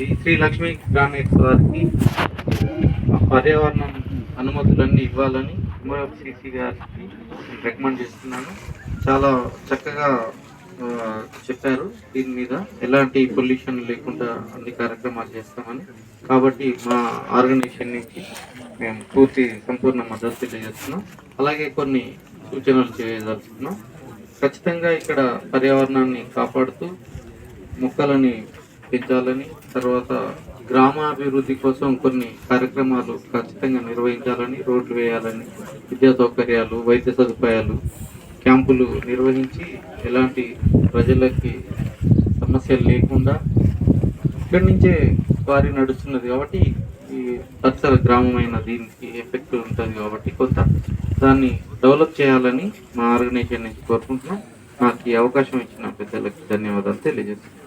ఈ శ్రీ లక్ష్మీ గ్రానైట్స్ వారికి పర్యావరణం అనుమతులన్నీ ఇవ్వాలని ఎంఆర్ఎఫ్సిసి గారికి రికమెండ్ చేస్తున్నాను. చాలా చక్కగా చెప్పారు. దీని మీద ఎలాంటి పొల్యూషన్ లేకుండా అన్ని కార్యక్రమాలు చేస్తామని. కాబట్టి మా ఆర్గనైజేషన్ నుంచి మేము సంపూర్ణ మద్దతు తెలియజేస్తున్నాం. అలాగే కొన్ని సూచనలు చేయదలుచుకున్నాం. ఖచ్చితంగా ఇక్కడ పర్యావరణాన్ని కాపాడుతూ మొక్కలని పెంచాలని, తర్వాత గ్రామాభివృద్ధి కోసం కొన్ని కార్యక్రమాలు ఖచ్చితంగా నిర్వహించాలని, రోడ్లు వేయాలని, విద్యా సౌకర్యాలు, వైద్య సదుపాయాలు, క్యాంపులు నిర్వహించి ఎలాంటి ప్రజలకి సమస్యలు లేకుండా ఇక్కడి నుంచే వారి నడుస్తున్నది కాబట్టి ఈ పరిసర గ్రామమైన దీనికి ఎఫెక్ట్ ఉంటుంది కాబట్టి కొంత దాన్ని డెవలప్ చేయాలని మా ఆర్గనైజేషన్ నుంచి కోరుకుంటున్నాం. నాకు ఈ అవకాశం ఇచ్చిన పెద్దలకి ధన్యవాదాలు తెలియజేస్తున్నాను.